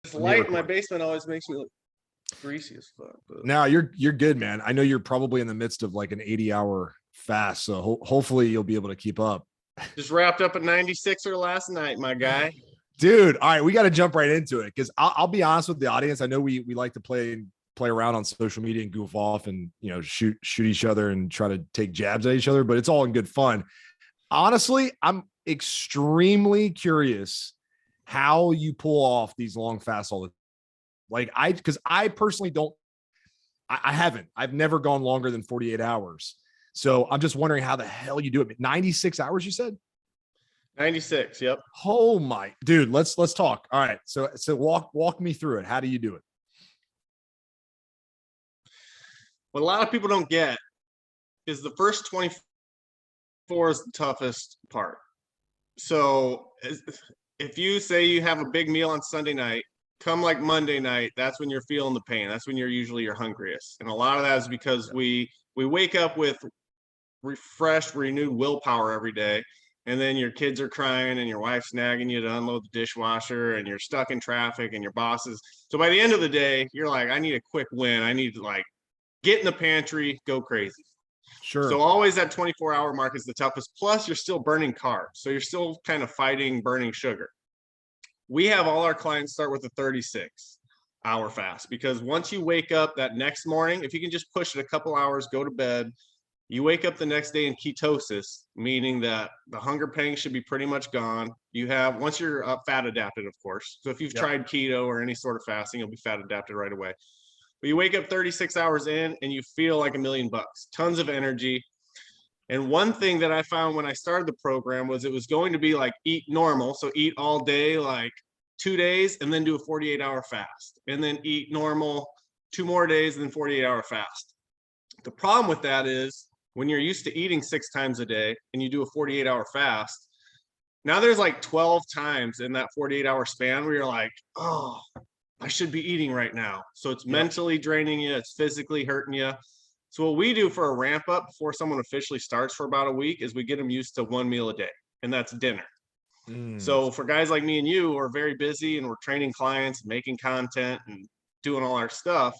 This light in my basement always makes me look greasy as fuck. But now you're good, man. I know you're probably in the midst of like an 80-hour fast, so hopefully you'll be able to keep up. just wrapped up a 96er last night, my guy. Dude, all right, we got to jump right into it because I'll be honest with the audience. I know we like to play around on social media and goof off and shoot each other and try to take jabs at each other, but it's all in good fun. Honestly, I'm extremely curious how you pull off these long fasts all the time. Because I personally don't. I haven't. I've never gone longer than 48 hours. So I'm just wondering how the hell you do it. 96 hours, you said? 96. Yep. Oh my dude, let's talk. All right. So walk me through it. How do you do it? What a lot of people don't get is the first 24 is the toughest part. So if you say you have a big meal on Sunday night, come like Monday night, that's when you're feeling the pain. That's when you're usually your hungriest. And a lot of that is because we wake up with refreshed, renewed willpower every day. And then your kids are crying and your wife's nagging you to unload the dishwasher and you're stuck in traffic and your bosses. So by the end of the day, you're like, I need a quick win. I need to like get in the pantry, go crazy. Sure. So always that 24-hour mark is the toughest. Plus you're still burning carbs. So you're still kind of fighting burning sugar. We have all our clients start with a 36-hour fast because once you wake up that next morning, if you can just push it a couple hours, go to bed, you wake up the next day in ketosis, meaning that the hunger pangs should be pretty much gone. You have, once you're fat adapted, of course. So if you've tried keto or any sort of fasting, you'll be fat adapted right away. But you wake up 36 hours in and you feel like $1,000,000, tons of energy. And one thing that I found when I started the program was it was going to be like eat normal. So eat all day, like 2 days, and then do a 48-hour fast. And then eat normal 2 more days and then 48-hour fast. The problem with that is when you're used to eating 6 times a day and you do a 48-hour fast, now there's like 12 times in that 48-hour span where you're like, oh, I should be eating right now. So it's mentally draining you. It's physically hurting you. So what we do for a ramp up before someone officially starts for about a week is we get them used to 1 meal a day, and that's dinner. So for guys like me and you who are very busy and we're training clients, making content and doing all our stuff,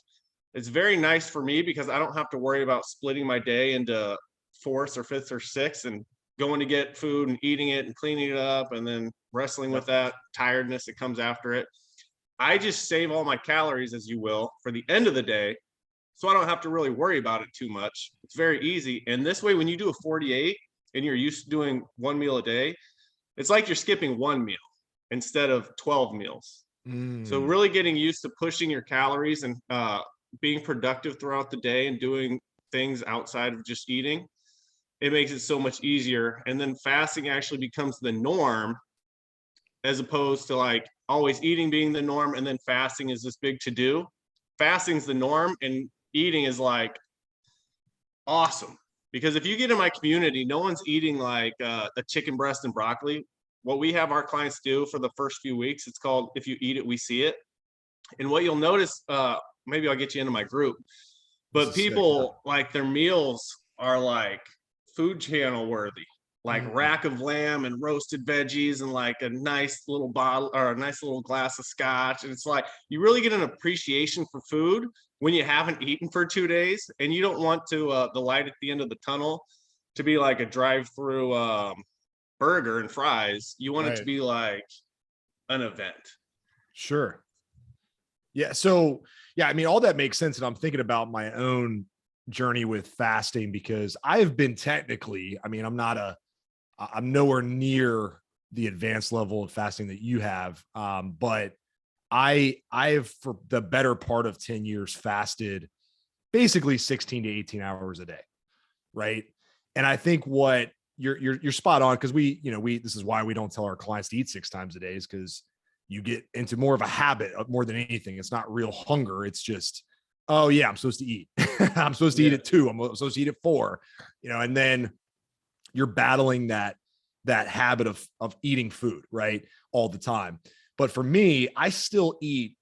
it's very nice for me because I don't have to worry about splitting my day into 4th or 5th or 6th and going to get food and eating it and cleaning it up and then wrestling with that tiredness that comes after it. I just save all my calories, as you will, for the end of the day. So I don't have to really worry about it too much. It's very easy. And this way, when you do a 48 and you're used to doing 1 meal a day, it's like you're skipping 1 meal instead of 12 meals. So really getting used to pushing your calories and being productive throughout the day and doing things outside of just eating, it makes it so much easier. And then fasting actually becomes the norm as opposed to like always eating being the norm and then fasting is this big to do. Fasting's the norm and eating is like awesome. Because if you get in my community, no one's eating like a chicken breast and broccoli. What we have our clients do for the first few weeks, it's called If You Eat It, We See It. And what you'll notice, maybe I'll get you into my group, but people like their meals are like Food Channel worthy, like rack of lamb and roasted veggies and like a nice little bottle or a nice little glass of scotch. And it's like, you really get an appreciation for food when you haven't eaten for 2 days and you don't want to, the light at the end of the tunnel to be like a drive-through burger and fries. You want it to be like an event. Sure. Yeah. So, yeah, I mean, all that makes sense. And I'm thinking about my own journey with fasting because I've been technically, I mean, I'm nowhere near the advanced level of fasting that you have. But I've for the better part of 10 years fasted basically 16 to 18 hours a day. Right. And I think what you're spot on because this is why we don't tell our clients to eat 6 times a day is because you get into more of a habit of more than anything. It's not real hunger. It's just, oh yeah, I'm supposed to eat. I'm supposed to eat at 2. I'm supposed to eat at 4, and then you're battling that habit of eating food, right? All the time. But for me, I still eat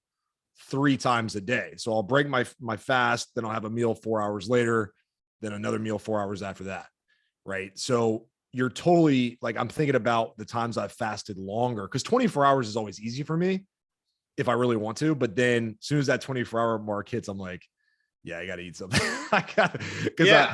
3 times a day. So I'll break my fast, then I'll have a meal 4 hours later, then another meal 4 hours after that. Right. So you're totally like, I'm thinking about the times I've fasted longer because 24 hours is always easy for me. if I really want to. But then as soon as that 24-hour mark hits, I'm like, yeah, I got to eat something. Because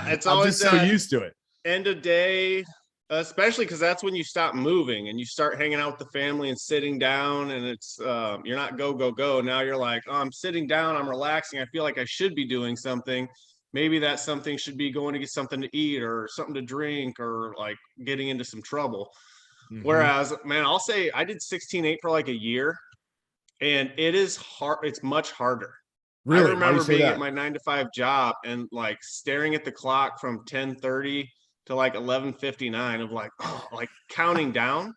It's I'm always just so that used to it. end of day, especially because that's when you stop moving and you start hanging out with the family and sitting down, and it's you're not go go go. Now you're like, oh, I'm sitting down, I'm relaxing, I feel like I should be doing something. Maybe that something should be going to get something to eat or something to drink, or like getting into some trouble. Mm-hmm. Whereas, man, I'll say I did 16/8 for like a year, and it is hard. It's much harder. I Really? Why do you remember say being at that? my 9 to 5 job and like staring at the clock from 10:30 to like 11:59 of like, oh, like counting down.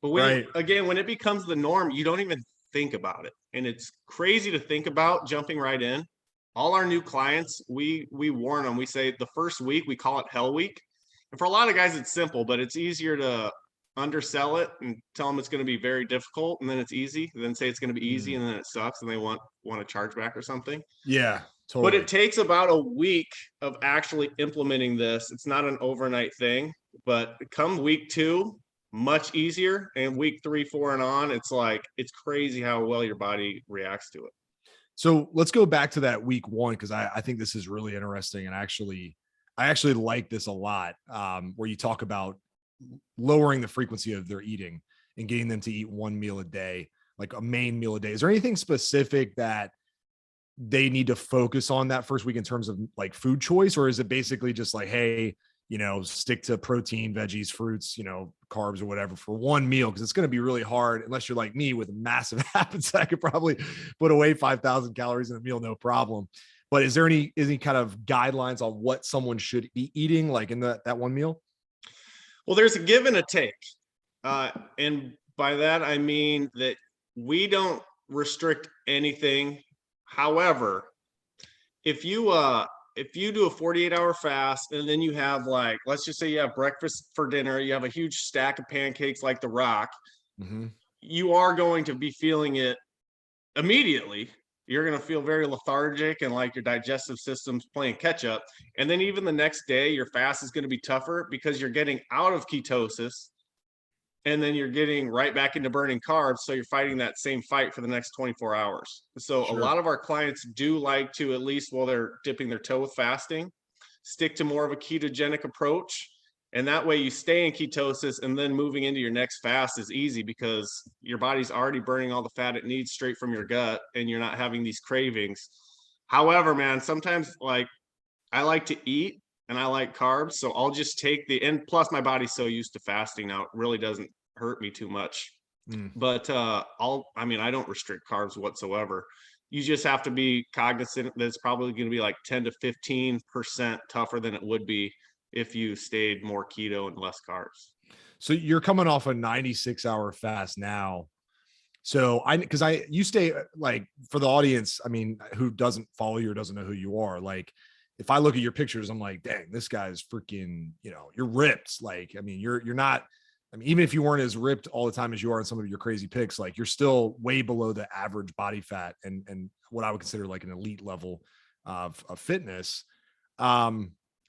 But Right. when it becomes the norm, you don't even think about it. And it's crazy to think about jumping right in. All our new clients, we warn them. We say the first week, we call it hell week. And for a lot of guys, it's simple, but it's easier to undersell it and tell them it's going to be very difficult, and then it's easy, and then say it's going to be easy, Mm. and then it sucks and they want to charge back or something. Yeah, But it totally. takes about a week of actually implementing this. It's not an overnight thing, but come week 2, much easier. And week 3, 4, and on, it's like, it's crazy how well your body reacts to it. So let's go back to that week one, because I think this is really interesting, and I actually like this a lot. Where you talk about lowering the frequency of their eating and getting them to eat one meal a day, like a main meal a day. Is there anything specific that they need to focus on that first week in terms of like food choice, or is it basically just like, hey, stick to protein, veggies, fruits, carbs or whatever for one meal? Because it's going to be really hard unless you're like me with a massive appetite. I could probably put away 5,000 calories in a meal, no problem. But is there any kind of guidelines on what someone should be eating like in that one meal? Well, there's a give and a take. And by that, I mean that we don't restrict anything. However, if you do a 48-hour fast and then you have, like, let's just say you have breakfast for dinner, you have a huge stack of pancakes like the Rock, Mm-hmm. you are going to be feeling it immediately. You're going to feel very lethargic and like your digestive system's playing catch up. And then even the next day, your fast is going to be tougher because you're getting out of ketosis and then you're getting right back into burning carbs. So you're fighting that same fight for the next 24 hours. So a Sure. lot of our clients do like to, at least while they're dipping their toe with fasting, stick to more of a ketogenic approach. And that way you stay in ketosis, and then moving into your next fast is easy because your body's already burning all the fat it needs straight from your gut and you're not having these cravings. However, man, sometimes like I like to eat and I like carbs, so I'll just take and plus my body's so used to fasting now, it really doesn't hurt me too much. Mm. But I don't restrict carbs whatsoever. You just have to be cognizant that it's probably going to be like 10 to 15% tougher than it would be if you stayed more keto and less carbs. So you're coming off a 96-hour fast now. So because you stay like, for the audience, I mean, who doesn't follow you or doesn't know who you are, like, if I look at your pictures, I'm like, dang, this guy's freaking, you're ripped. Like, I mean, you're not, I mean, even if you weren't as ripped all the time as you are in some of your crazy pics, like you're still way below the average body fat and what I would consider like an elite level of fitness.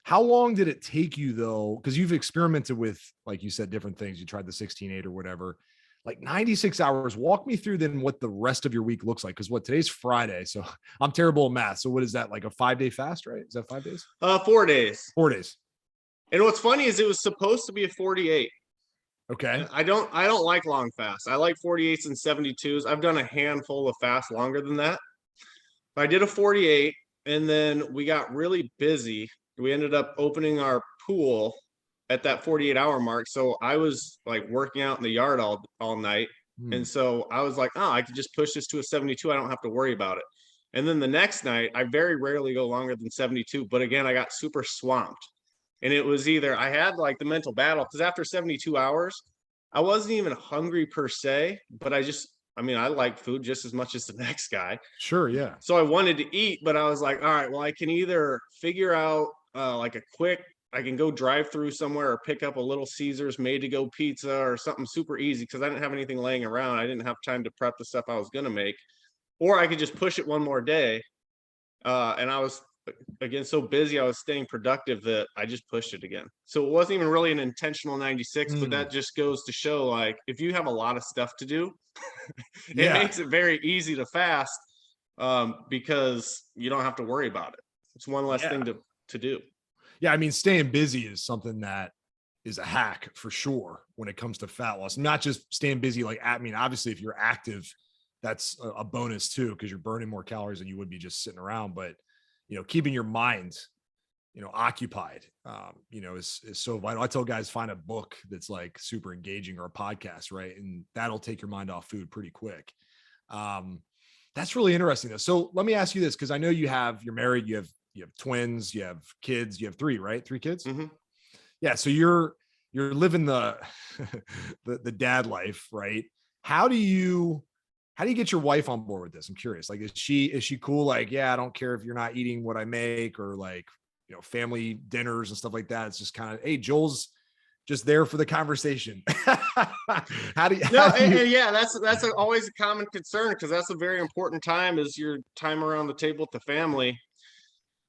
How long did it take you though? Because you've experimented with, like you said, different things. You tried the 16/8 or whatever, like 96 hours. Walk me through then what the rest of your week looks like. Cause today's Friday. So I'm terrible at math. So what is that, like a 5-day fast, right? Is that 5 days? 4 days. 4 days. And what's funny is it was supposed to be a 48. Okay. And I don't like long fasts. I like 48s and 72s. I've done a handful of fasts longer than that. I did a 48, and then we got really busy. We ended up opening our pool at that 48-hour mark. So I was like working out in the yard all night. Hmm. And so I was like, oh, I could just push this to a 72. I don't have to worry about it. And then the next night, I very rarely go longer than 72. But again, I got super swamped. And it was either I had like the mental battle because after 72 hours, I wasn't even hungry per se, but I like food just as much as the next guy. Sure. Yeah. So I wanted to eat, but I was like, all right, well, I can either figure out like I can go drive through somewhere or pick up a Little Caesars made to go pizza or something super easy because I didn't have anything laying around. I didn't have time to prep the stuff I was going to make, or I could just push it one more day. And I was again so busy, I was staying productive that I just pushed it again. So it wasn't even really an intentional 96, but Mm, that just goes to show, like, if you have a lot of stuff to do, it yeah. makes it very easy to fast, because you don't have to worry about it. It's one less Yeah. thing to do. Yeah. I mean, staying busy is something that is a hack for sure when it comes to fat loss, not just staying busy. Like, I mean, obviously if you're active, that's a bonus too, because you're burning more calories than you would be just sitting around. But, keeping your mind, occupied, is so vital. I tell guys, find a book that's like super engaging or a podcast, right? And that'll take your mind off food pretty quick. Um, that's really interesting though. So let me ask you this, because I know you're married, you have twins, you have kids, you have three, right? Three kids. Hmm. Yeah. So you're living the the dad life, right? How do you how do you get your wife on board with this? I'm curious. Like, is she cool? Like, yeah, I don't care if you're not eating what I make, or like, family dinners and stuff like that. It's just kind of, hey, Joel's just there for the conversation. how do you No, how do you and yeah, always a common concern, because that's a very important time, is your time around the table with the family.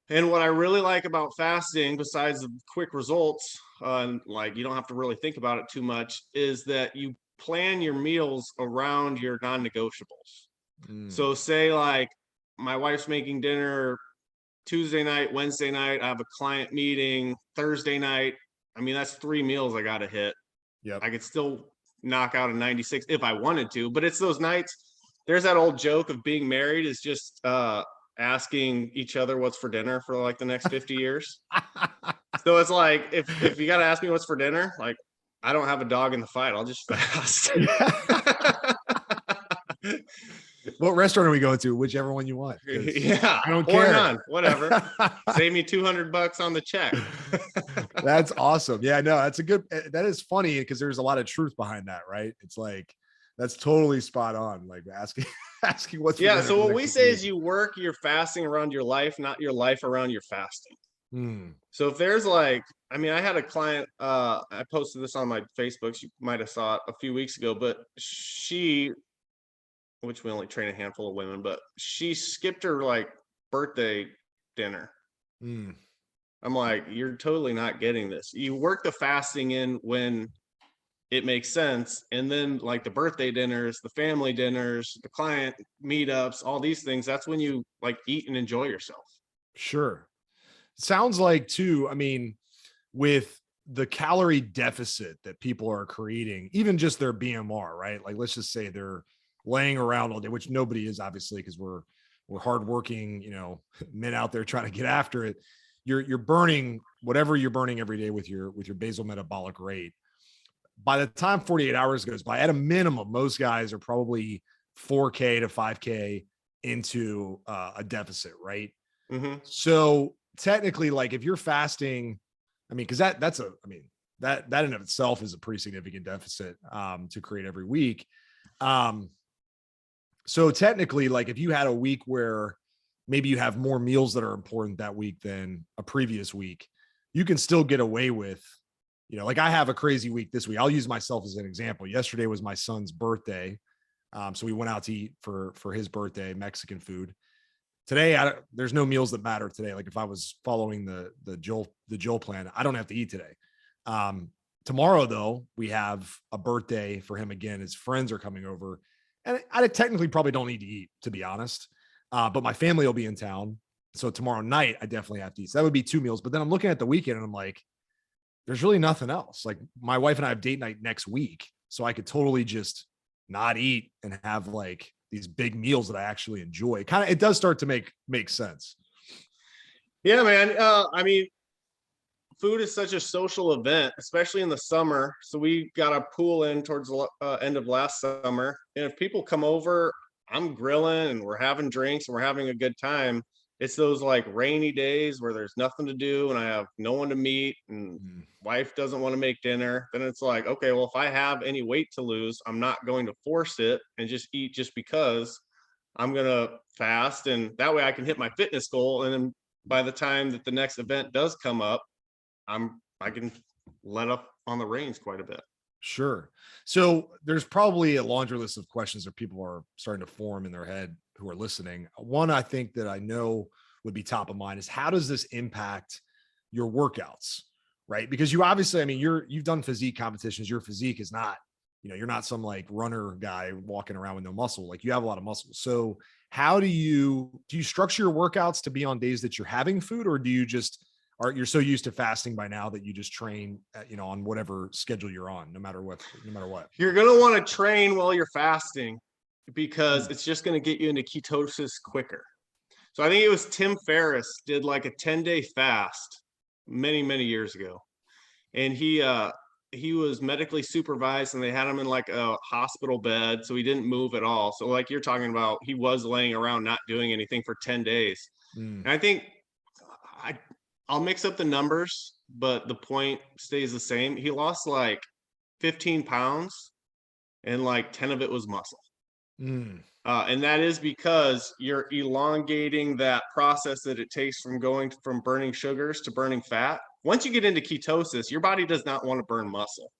And what I really like about fasting, besides the quick results, and like you don't have to really think about it too much, is that you plan your meals around your non-negotiables. Mm, So say like my wife's making dinner Tuesday night, Wednesday night, I have a client meeting Thursday night. I mean, that's 3 meals I got to hit. yep. I could still knock out a 96 if I wanted to, but it's those nights. There's that old joke of being married is just asking each other what's for dinner for like the next 50 years. So it's like, if you got to ask me what's for dinner, like, I don't have a dog in the fight. I'll just fast. What restaurant are we going to? Whichever one you want, because Yeah, I don't or care. none, whatever. Save me $200 on the check. That's awesome. Yeah, no, that is funny, because there's a lot of truth behind that, right? It's like, that's totally spot on. Like asking, asking what's for Yeah, dinner so for the what next we 50 say years. is you work your fasting around your life, not your life around your fasting. Hmm. So if there's like, I mean, I had a client, I posted this on my Facebook, you might have saw it a few weeks ago, but which we only train a handful of women, but she skipped her like birthday dinner. Hmm. I'm like, you're totally not getting this. You work the fasting in when it makes sense. And then like the birthday dinners, the family dinners, the client meetups, all these things, that's when you like eat and enjoy yourself. Sure. Sounds like too, I mean, with the calorie deficit that people are creating, even just their BMR, right? Like, let's just say they're laying around all day, which nobody is, obviously, because we're hardworking, men out there trying to get after it. You're burning whatever you're burning every day with your basal metabolic rate. By the time 48 hours goes by, at a minimum, most guys are probably 4K to 5K into a deficit, right? Mm-hmm. So technically, like, if you're fasting, I mean, because I mean, that in of itself is a pretty significant deficit to create every week. Um, so technically, like, if you had a week where maybe you have more meals that are important that week than a previous week, you can still get away with, like, I have a crazy week this week. I'll use myself as an example. Yesterday was my son's birthday. So we went out to eat for his birthday, Mexican food. Today, there's no meals that matter today. Like, if I was following the Joel plan, I don't have to eat today. Tomorrow, though, we have a birthday for him again. His friends are coming over, and I technically probably don't need to eat, to be honest. But my family will be in town, so tomorrow night I definitely have to eat. So that would be 2 meals. But then I'm looking at the weekend, and I'm like, there's really nothing else. Like, my wife and I have date night next week, so I could totally just not eat and have like these big meals that I actually enjoy. It does start to make sense. Yeah, man. I mean, food is such a social event, especially in the summer. So we got a pool in towards the end of last summer. And if people come over, I'm grilling and we're having drinks and we're having a good time. It's those like rainy days where there's nothing to do and I have no one to meet and Mm, wife doesn't want to make dinner. Then it's like, okay, well, if I have any weight to lose, I'm not going to force it and just eat just because. I'm going to fast. And that way I can hit my fitness goal. And then by the time that the next event does come up, I can let up on the reins quite a bit. sure. So there's probably a laundry list of questions that people are starting to form in their head who are listening. One, I think that I know would be top of mind is how does this impact your workouts, right? Because you obviously, I mean, you've done physique competitions. Your physique is not, you're not some like runner guy walking around with no muscle. Like you have a lot of muscle. So how do you structure your workouts to be on days that you're having food, or do you just you're so used to fasting by now that you just train, on whatever schedule you're on, no matter what? You're going to want to train while you're fasting because it's just going to get you into ketosis quicker. So I think it was Tim Ferriss did like a 10-day fast many, many years ago. And he was medically supervised and they had him in like a hospital bed. So he didn't move at all. So like you're talking about, he was laying around not doing anything for 10 days. And I think I'll mix up the numbers, but the point stays the same. He lost like 15 pounds and like 10 of it was muscle. And that is because you're elongating that process that it takes from going from burning sugars to burning fat. Once you get into ketosis, your body does not want to burn muscle.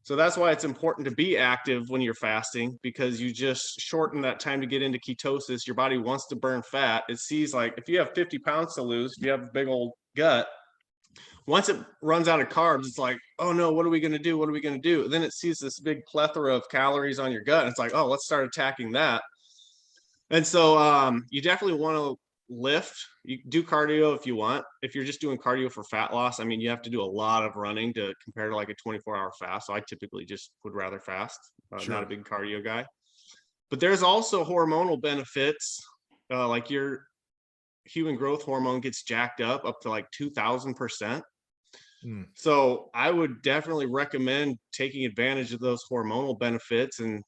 So that's why it's important to be active when you're fasting, because you just shorten that time to get into ketosis. Your body wants to burn fat. It sees like if you have 50 pounds to lose, if you have a big old gut, once it runs out of carbs, it's like, oh no, what are we going to do? What are we going to do? And then it sees this big plethora of calories on your gut. And it's like, oh, let's start attacking that. And so you definitely want to lift. You do cardio if you want. If you're just doing cardio for fat loss, I mean, you have to do a lot of running to compare to like a 24-hour fast. So I typically just would rather fast. Sure. Not a big cardio guy. But there's also hormonal benefits. Like your human growth hormone gets jacked up to like 2,000%. So I would definitely recommend taking advantage of those hormonal benefits and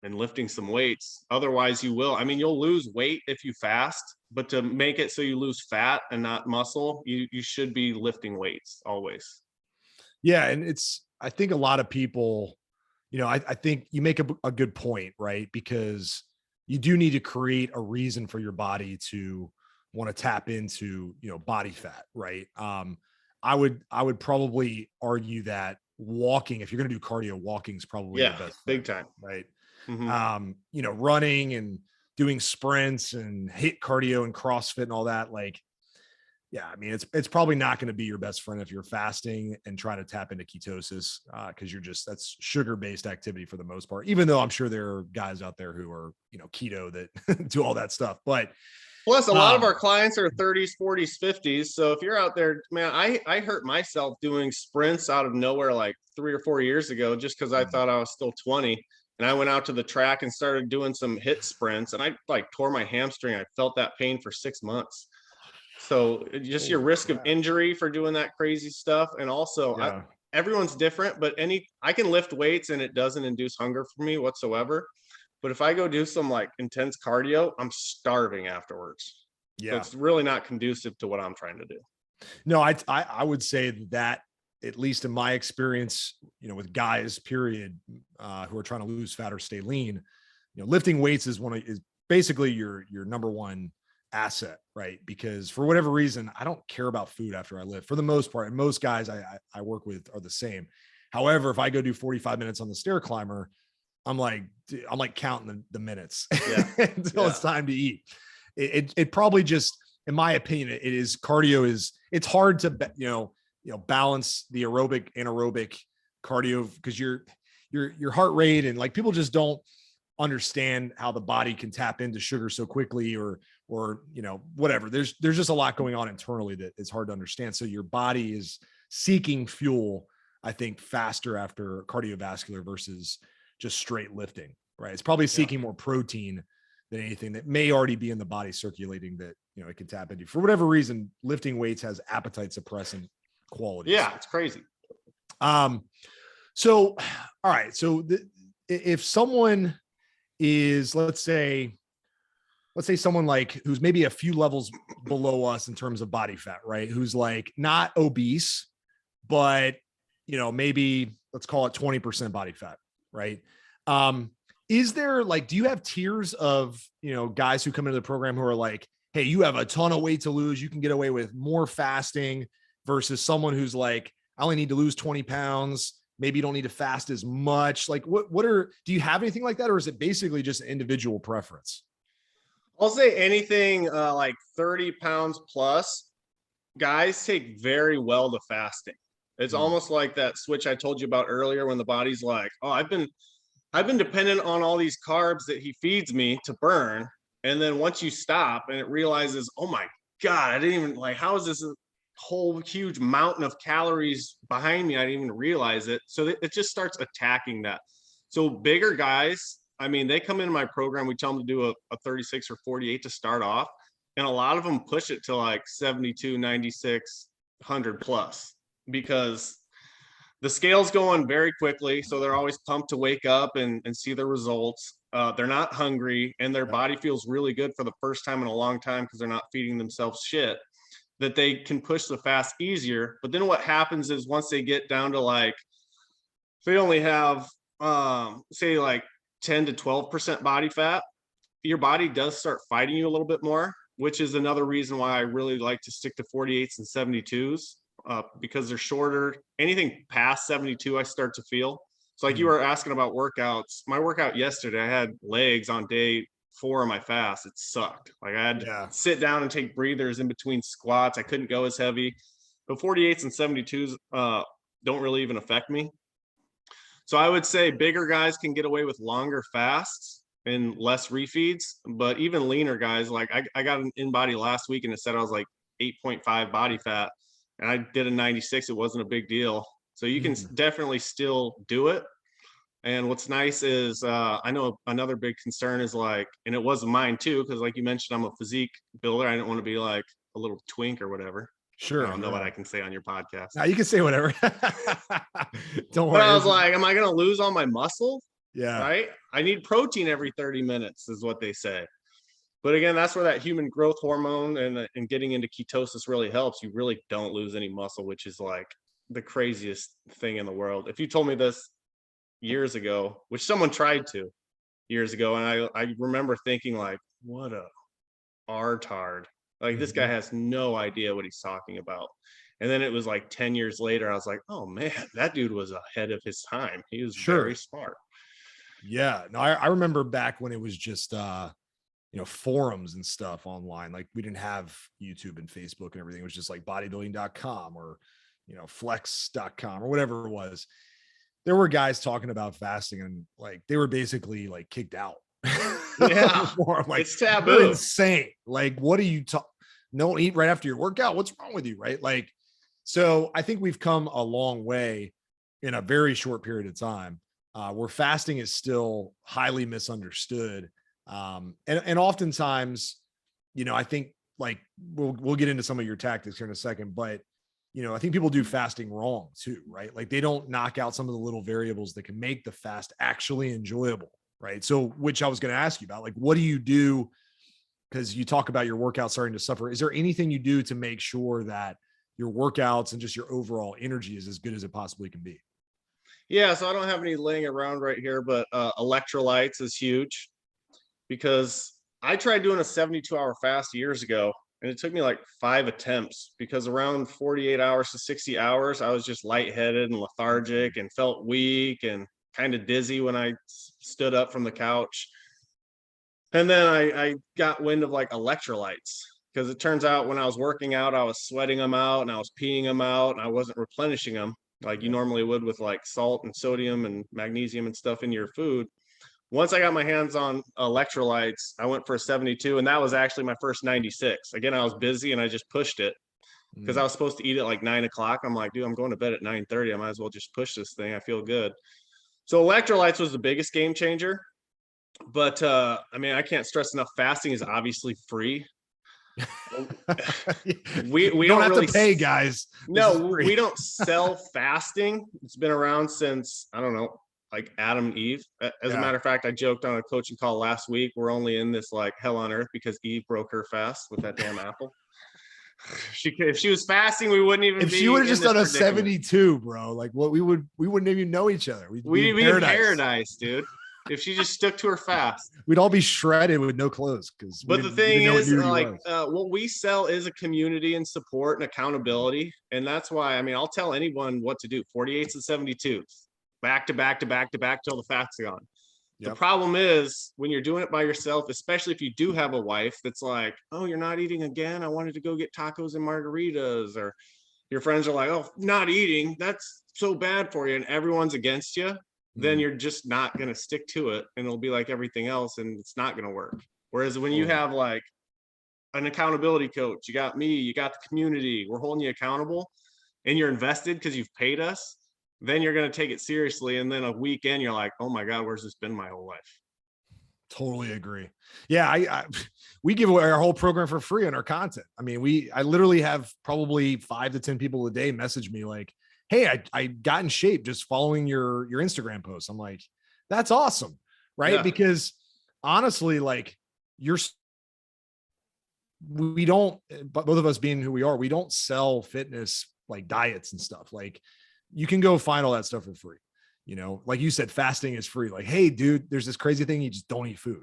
lifting some weights. Otherwise you'll lose weight if you fast, but to make it so you lose fat and not muscle, you should be lifting weights always. Yeah. And I think a lot of people, I think you make a good point, right? Because you do need to create a reason for your body to want to tap into, body fat, right? I would probably argue that walking, if you're going to do cardio, walking is probably the best big thing, time. right? Mm-hmm. Running and doing sprints and HIIT cardio and CrossFit and all that. Like, yeah, I mean, it's probably not going to be your best friend if you're fasting and trying to tap into ketosis, because that's sugar-based activity for the most part, even though I'm sure there are guys out there who are, keto that do all that stuff. But plus a lot of our clients are 30s, 40s, 50s. So if you're out there, man, I hurt myself doing sprints out of nowhere like 3 or 4 years ago, just because I thought I was still 20. And I went out to the track and started doing some HIIT sprints, and I like tore my hamstring. I felt that pain for 6 months. So just your risk of injury for doing that crazy stuff. And also everyone's different, but I can lift weights and it doesn't induce hunger for me whatsoever. But if I go do some like intense cardio, I'm starving afterwards. Yeah. So it's really not conducive to what I'm trying to do. No, I would say that at least in my experience, with guys, period, who are trying to lose fat or stay lean, lifting weights is basically your number one asset, right? Because for whatever reason, I don't care about food after I lift for the most part. And most guys I work with are the same. However, if I go do 45 minutes on the stair climber, I'm like counting the minutes until it's time to eat. It probably just, in my opinion, it's hard to, balance the aerobic, anaerobic cardio, because your heart rate, and like people just don't understand how the body can tap into sugar so quickly or whatever. There's just a lot going on internally that it's hard to understand. So your body is seeking fuel, I think, faster after cardiovascular versus just straight lifting, right? It's probably seeking more protein than anything that may already be in the body circulating that, it can tap into. For whatever reason, lifting weights has appetite suppressant qualities. Yeah, it's crazy. So, all right. So if someone is, let's say someone like who's maybe a few levels below us in terms of body fat, right? Who's like not obese, but maybe let's call it 20% body fat, right? Is there do you have tiers of, guys who come into the program who are like, hey, you have a ton of weight to lose, you can get away with more fasting, versus someone who's like, I only need to lose 20 pounds. Maybe you don't need to fast as much. Like do you have anything like that? Or is it basically just an individual preference? I'll say anything like 30 pounds plus, guys take very well to fasting. It's Mm. almost like that switch I told you about earlier when the body's like, oh, I've been dependent on all these carbs that he feeds me to burn. And then once you stop and it realizes, oh my God, I didn't even like, how is this a whole huge mountain of calories behind me? I didn't even realize it. So it just starts attacking that. So bigger guys, I mean, they come into my program, we tell them to do a 36 or 48 to start off. And a lot of them push it to like 72, 96, 100 plus because the scale's going very quickly, so they're always pumped to wake up and see the results. They're not hungry, and their body feels really good for the first time in a long time because they're not feeding themselves shit. That they can push the fast easier. But then what happens is once they get down to like, they only have say like 10 to 12% body fat, your body does start fighting you a little bit more, which is another reason why I really like to stick to 48s and 72s. Because they're shorter. Anything past 72, I start to feel. So like you were asking about workouts, my workout yesterday, I had legs on day 4 of my fast. It sucked. Like I had to sit down and take breathers in between squats. I couldn't go as heavy. But 48s and 72s don't really even affect me. So I would say bigger guys can get away with longer fasts and less refeeds, but even leaner guys, like I got an in-body last week and it said I was like 8.5 body fat. And I did a 96. It wasn't a big deal. So you can definitely still do it. And what's nice is I know another big concern is like, and it wasn't mine too, because like you mentioned, I'm a physique builder. I didn't want to be like a little twink or whatever. Sure. I don't know what I can say on your podcast. Now you can say whatever. Don't worry. But I was like, am I going to lose all my muscle? Yeah. Right. I need protein every 30 minutes is what they say. But again, that's where that human growth hormone and getting into ketosis really helps. You really don't lose any muscle, which is like the craziest thing in the world. If you told me this years ago, which someone tried to years ago, and I remember thinking like, what a artard. Like this guy has no idea what he's talking about. And then it was like 10 years later, I was like, oh man, that dude was ahead of his time. He was very smart. Yeah. No, I remember back when it was just forums and stuff online. Like we didn't have YouTube and Facebook and everything. It was just like bodybuilding.com or, flex.com or whatever it was. There were guys talking about fasting and like, they were basically like kicked out. Yeah. Like, it's taboo. You're insane. Like, what do you talk? Don't eat right after your workout. What's wrong with you? Right. Like, so I think we've come a long way in a very short period of time where fasting is still highly misunderstood. And oftentimes, I think like we'll get into some of your tactics here in a second, but I think people do fasting wrong too, right? Like they don't knock out some of the little variables that can make the fast actually enjoyable, right? So, which I was going to ask you about, like, what do you do? Because you talk about your workout starting to suffer. Is there anything you do to make sure that your workouts and just your overall energy is as good as it possibly can be? Yeah, so I don't have any laying around right here, but electrolytes is huge because I tried doing a 72-hour fast years ago and it took me like 5 attempts because around 48 hours to 60 hours, I was just lightheaded and lethargic and felt weak and kind of dizzy when I stood up from the couch. And then I got wind of like electrolytes because it turns out when I was working out, I was sweating them out and I was peeing them out and I wasn't replenishing them like you normally would with like salt and sodium and magnesium and stuff in your food. Once I got my hands on electrolytes, I went for a 72, and that was actually my first 96. Again, I was busy and I just pushed it because I was supposed to eat at like 9 o'clock. I'm like, dude, I'm going to bed at 9:30. I might as well just push this thing. I feel good. So electrolytes was the biggest game changer. But I mean, I can't stress enough. Fasting is obviously free. we don't have really to pay, guys. No, we don't sell fasting. It's been around since, I don't know, like Adam and Eve. As a matter of fact, I joked on a coaching call last week. We're only in this like hell on earth because Eve broke her fast with that damn apple. If she was fasting, we wouldn't even. If she would have just done a 72, bro, like what we wouldn't even know each other. We'd be in paradise, dude. If she just stuck to her fast, we'd all be shredded with no clothes. But the thing is, like, what we sell is a community and support and accountability, and that's why. I mean, I'll tell anyone what to do: 48s and 72s, back to back to back to back till the fat's gone. The Yep. problem is when you're doing it by yourself, especially if you do have a wife that's like, oh, you're not eating again. I wanted to go get tacos and margaritas. Or your friends are like, oh, not eating. That's so bad for you. And everyone's against you. Then you're just not going to stick to it. And it'll be like everything else. And it's not going to work. Whereas when you have like an accountability coach, you got me, you got the community, we're holding you accountable, and you're invested because you've paid us, then you're going to take it seriously. And then a weekend, you're like, oh my God, where's this been my whole life? Totally agree. Yeah, we give away our whole program for free on our content. I mean, I literally have probably 5 to 10 people a day message me like, "Hey, I got in shape just following your Instagram posts." I'm like, "That's awesome." Right? Yeah. Because honestly, like we don't, but both of us being who we are, we don't sell fitness like diets and stuff. Like you can go find all that stuff for free. You know, like you said, fasting is free. Like, hey, dude, there's this crazy thing. You just don't eat food.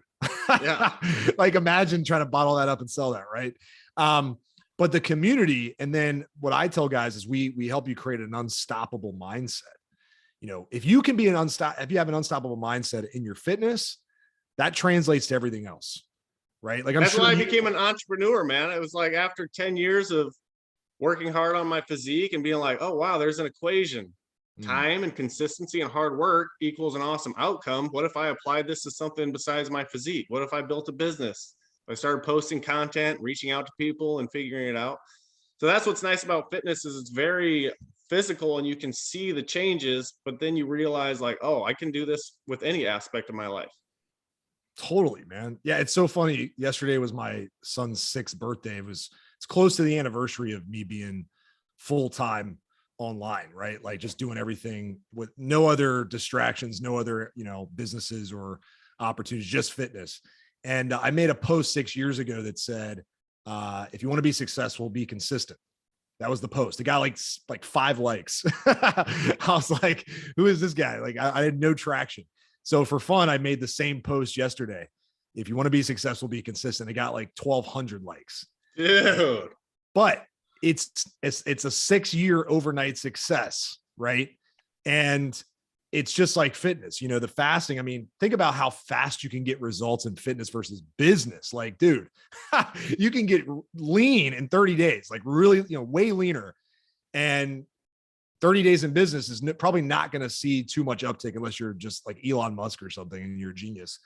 Yeah. Like imagine trying to bottle that up and sell that. Right. But the community, and then what I tell guys is we help you create an unstoppable mindset. You know, if you can be if you have an unstoppable mindset in your fitness, that translates to everything else. Right. Like That's why I became an entrepreneur, man. It was like after 10 years of working hard on my physique and being like, oh, wow, there's an equation. Time and consistency and hard work equals an awesome outcome. What if I applied this to something besides my physique? What if I built a business? I started posting content, reaching out to people and figuring it out. So that's what's nice about fitness is it's very physical and you can see the changes, but then you realize like, oh, I can do this with any aspect of my life. Totally, man. Yeah, it's so funny. Yesterday was my son's 6th birthday. It's close to the anniversary of me being full-time online, right? Like just doing everything with no other distractions, no other, businesses or opportunities, just fitness. And I made a post 6 years ago that said, if you want to be successful, be consistent. That was the post. It got like 5 likes. I was like, who is this guy? Like I had no traction. So for fun, I made the same post yesterday. If you want to be successful, be consistent. It got like 1,200 likes. Dude. But it's a 6-year overnight success, right? And it's just like fitness, the fasting. I mean, think about how fast you can get results in fitness versus business. Like, dude, you can get lean in 30 days, like really, way leaner. And 30 days in business is probably not going to see too much uptick unless you're just like Elon Musk or something and you're a genius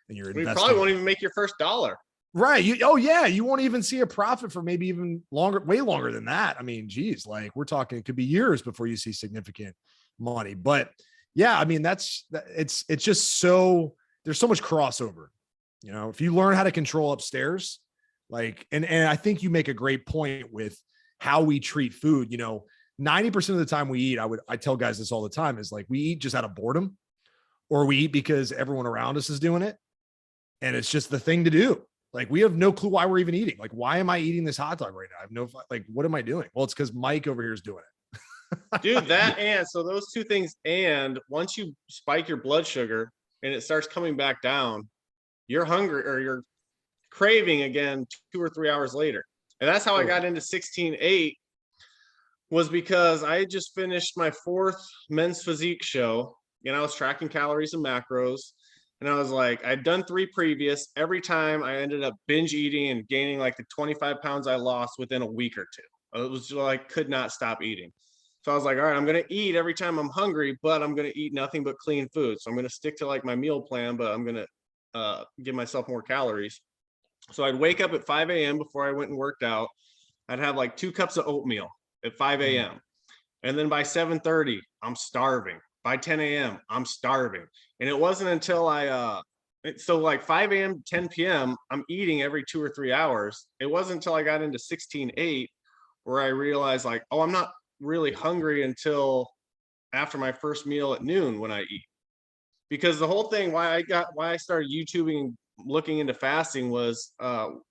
and you're investing. You probably won't even make your first dollar. Right. You won't even see a profit for maybe even longer, way longer than that. I mean, geez, like we're talking, it could be years before you see significant money. But yeah, I mean, it's just there's so much crossover, if you learn how to control upstairs, like, and I think you make a great point with how we treat food. 90% of the time we eat, I tell guys this all the time, is like we eat just out of boredom, or we eat because everyone around us is doing it. And it's just the thing to do. Like we have no clue why we're even eating. Like, why am I eating this hot dog right now? I have no, like, what am I doing? Well, it's because Mike over here is doing it. Dude, and so those two things. And once you spike your blood sugar and it starts coming back down, you're hungry or you're craving again 2 or 3 hours later. And that's how I got into 16-8, was because I had just finished my 4th men's physique show and I was tracking calories and macros. And I was like, I'd done 3 previous. Every time I ended up binge eating and gaining like the 25 pounds I lost within a week or 2. It was just like, could not stop eating. So I was like, all right, I'm going to eat every time I'm hungry, but I'm going to eat nothing but clean food. So I'm going to stick to like my meal plan, but I'm going to give myself more calories. So I'd wake up at 5 a.m. before I went and worked out. I'd have like 2 cups of oatmeal at 5 a.m. And then by 7:30, I'm starving. By 10 a.m., I'm starving. And it wasn't until so like 5 a.m., 10 p.m., I'm eating every 2 or 3 hours. It wasn't until I got into 16-8 where I realized like, oh, I'm not really hungry until after my first meal at noon when I eat. Because the whole thing, why I started YouTubing and looking into fasting was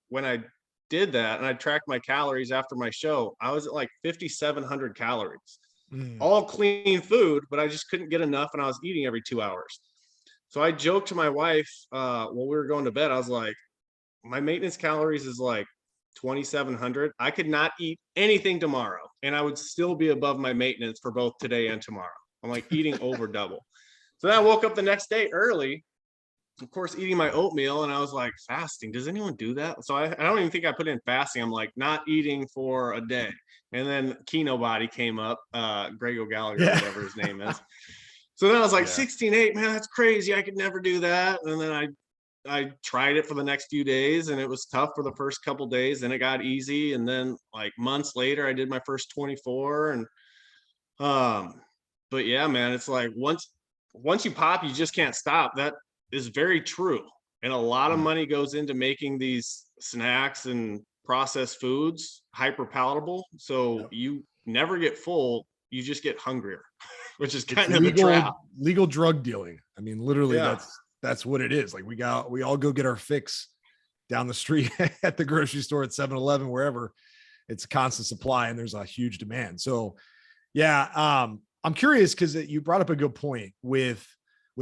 when I did that and I tracked my calories after my show, I was at like 5,700 calories. All clean food, but I just couldn't get enough and I was eating every 2 hours. So I joked to my wife while we were going to bed, I was like, my maintenance calories is like 2,700. I could not eat anything tomorrow and I would still be above my maintenance for both today and tomorrow. I'm like eating over double. So then I woke up the next day early of course, eating my oatmeal, and I was like, fasting, does anyone do that? So I don't even think I put in fasting. I'm like not eating for a day. And then Keno Body came up, Greg O'Gallagher, Yeah. whatever his name is. So then I was like, Yeah. 16.8, man, that's crazy. I could never do that. And then I tried it for the next few days, and it was tough for the first couple days. Then it got easy. And then like months later, I did my first 24. And but yeah, man, it's like once you pop, you just can't stop. That is very true. And a lot of Mm. money goes into making these snacks and processed foods hyper palatable. So Yep. you never get full, you just get hungrier, which is It's kind of the trap. legal drug dealing. I mean, literally Yeah. that's what it is. Like we all go get our fix down the street at the grocery store, at 7-Eleven, wherever. It's a constant supply and there's a huge demand. So yeah, I'm curious because you brought up a good point with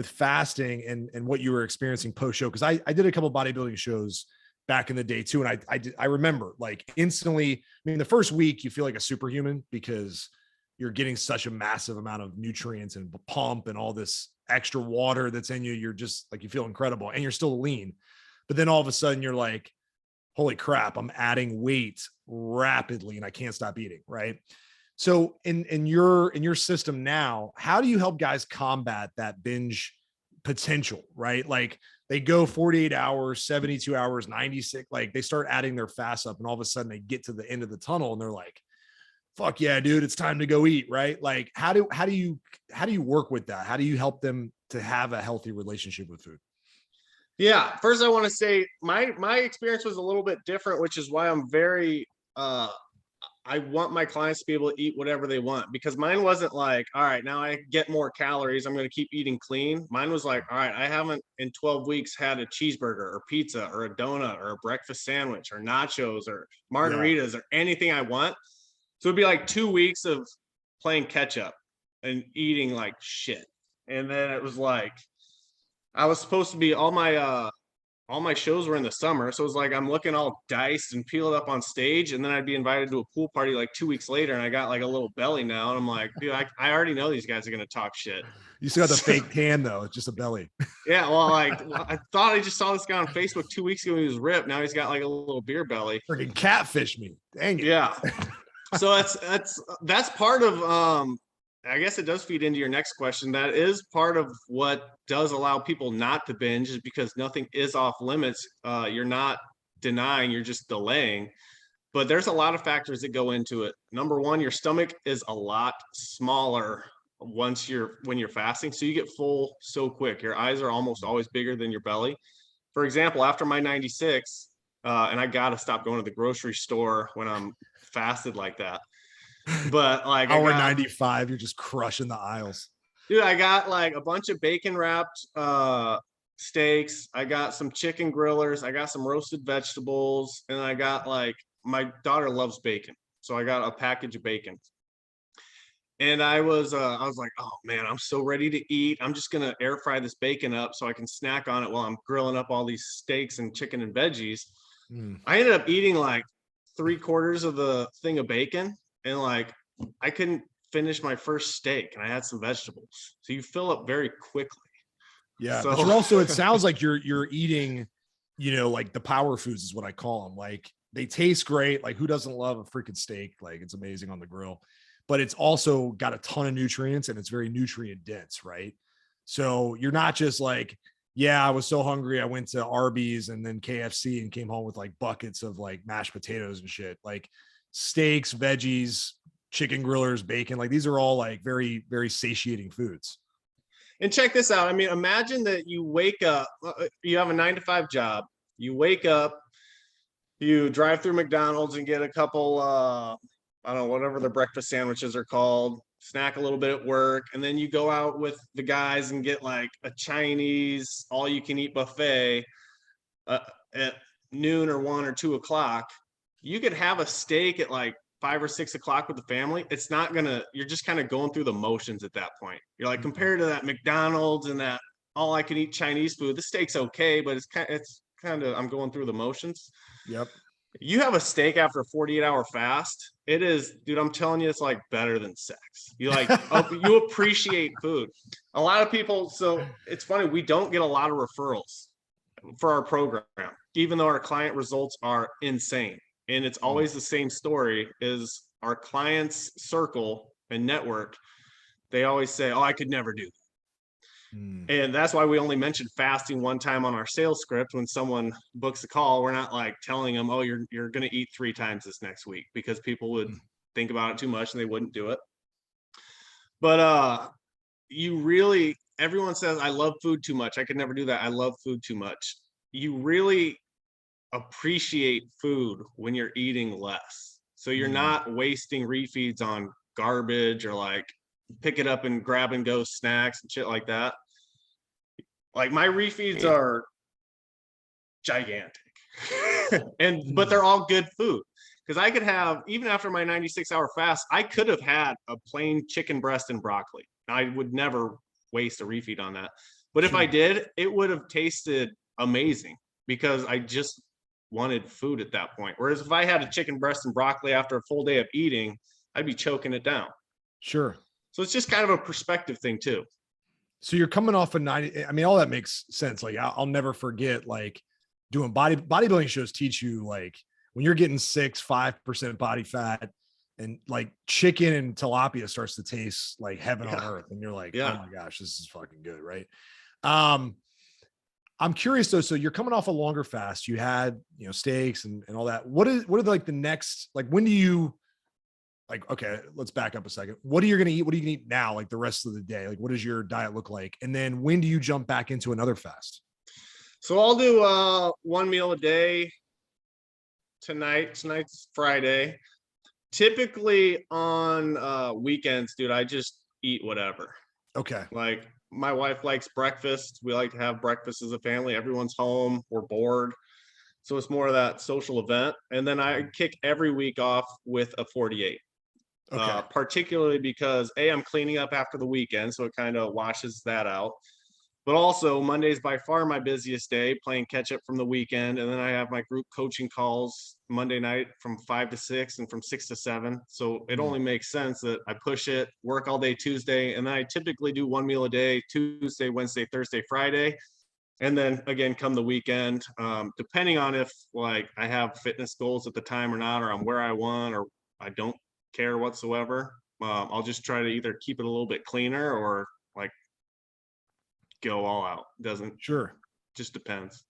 fasting and what you were experiencing post show. Because I did a couple bodybuilding shows back in the day too, and I remember like instantly. I mean, the first week you feel like a superhuman because you're getting such a massive amount of nutrients and pump and all this extra water that's in you. You're just like, you feel incredible and you're still lean. But then all of a sudden you're like, holy crap, I'm adding weight rapidly and I can't stop eating. Right. So in your system now, how do you help guys combat that binge potential, right? Like they go 48 hours, 72 hours, 96, like they start adding their fast up and all of a sudden they get to the end of the tunnel and they're like, fuck yeah, dude, it's time to go eat, right? Like how do you work with that? How do you help them to have a healthy relationship with food? Yeah. First, I want to say my experience was a little bit different, which is why I'm very I want my clients to be able to eat whatever they want, because mine wasn't like, all right, now I get more calories, I'm going to keep eating clean. Mine was like, all right, I haven't in 12 weeks had a cheeseburger or pizza or a donut or a breakfast sandwich or nachos or Yeah. margaritas or anything I want. So it'd be like 2 weeks of playing catch up and eating like shit. And then it was like, I was supposed to be all my shows were in the summer. So it was like I'm looking all diced and peeled up on stage. And then I'd be invited to a pool party like 2 weeks later. And I got like a little belly now. And I'm like, dude, I already know these guys are going to talk shit. You still got the fake tan though. It's just a belly. Yeah. Well, like I thought I just saw this guy on Facebook 2 weeks ago. He was ripped. Now he's got like a little beer belly. Freaking catfish me. Dang it. Yeah. So that's part of I guess it does feed into your next question. That is part of what does allow people not to binge, is because nothing is off limits. You're not denying, you're just delaying. But there's a lot of factors that go into it. Number one, your stomach is a lot smaller when you're fasting. So you get full so quick. Your eyes are almost always bigger than your belly. For example, after my 96, and I gotta stop going to the grocery store when I'm fasted like that. But like Hour 95, you're just crushing the aisles. dude, I got like a bunch of bacon wrapped steaks. I got some chicken grillers. I got some roasted vegetables, and I got like, my daughter loves bacon, so I got a package of bacon. And I was like, oh man, I'm so ready to eat. I'm just gonna air fry this bacon up so I can snack on it while I'm grilling up all these steaks and chicken and veggies. Mm. I ended up eating like 3/4 of the thing of bacon, and like I couldn't finish my first steak, and I had some vegetables. So you fill up very quickly. Yeah, So but you're also, it sounds like you're eating, like the power foods is what I call them. Like they taste great. Like who doesn't love a freaking steak? Like it's amazing on the grill, but it's also got a ton of nutrients and it's very nutrient dense, right? So you're not just like, yeah, I was so hungry, I went to Arby's and then KFC and came home with like buckets of like mashed potatoes and shit. Like steaks, veggies, chicken grillers, bacon, like these are all like very, very satiating foods. and check this out. I mean, imagine that you wake up, you have a 9 to 5 job. You wake up, you drive through McDonald's and get a couple, I don't know, whatever the breakfast sandwiches are called, snack a little bit at work, and then you go out with the guys and get like a Chinese all you can eat buffet uh, at noon or 1 or 2 o'clock. You could have a steak at like 5 or 6 o'clock with the family. It's not gonna, you're just kind of going through the motions at that point. You're like, compared to that McDonald's and that all I can eat Chinese food, the steak's okay, but it's kind of, I'm going through the motions. Yep. You have a steak after a 48-hour fast. It is, dude, I'm telling you, it's like better than sex. You like, you appreciate food. A lot of people, so it's funny, we don't get a lot of referrals for our program, even though our client results are insane. And it's always the same story is our clients circle and network. They always say, oh, I could never do that. And that's why we only mention fasting one time on our sales script. When someone books a call, we're not like telling them, oh, you're going to eat 3 times this next week, because people would think about it too much and they wouldn't do it. But everyone says, I love food too much. I could never do that. I love food too much. You really appreciate food when you're eating less. So you're not wasting refeeds on garbage or like pick it up and grab and go snacks and shit like that. Like my refeeds are gigantic but they're all good food. Because I could have, even after my 96-hour fast, I could have had a plain chicken breast and broccoli. I would never waste a refeed on that. But if I did, it would have tasted amazing because I just wanted food at that point. Whereas if I had a chicken breast and broccoli after a full day of eating, I'd be choking it down. Sure. So it's just kind of a perspective thing too. So you're coming off of 90. I mean, all that makes sense. Like I'll never forget, like doing bodybuilding shows teach you, like when you're getting 5% body fat and like chicken and tilapia starts to taste like heaven on earth. And you're like, oh my gosh, this is fucking good. Right. I'm curious though. So you're coming off a longer fast. You had, steaks and all that. What are like the next, like, when do you, like, okay, let's back up a second. What are you going to eat? What are you going to eat now? Like the rest of the day? Like, what does your diet look like? And then when do you jump back into another fast? So I'll do 1 meal a day tonight's Friday. Typically on weekends, dude, I just eat whatever. Okay. Like my wife likes breakfast. We like to have breakfast as a family. Everyone's home. We're bored. So it's more of that social event. And then I kick every week off with a 48. Okay. Particularly because I'm cleaning up after the weekend, so it kind of washes that out. But also Monday's by far my busiest day, playing catch up from the weekend. And then I have my group coaching calls Monday night from 5 to 6 and from 6 to 7. So it only makes sense that I push it, work all day Tuesday. And then I typically do 1 meal a day, Tuesday, Wednesday, Thursday, Friday. And then again, come the weekend, depending on if like I have fitness goals at the time or not, or I'm where I want, or I don't care whatsoever. I'll just try to either keep it a little bit cleaner or like go all out. Just depends.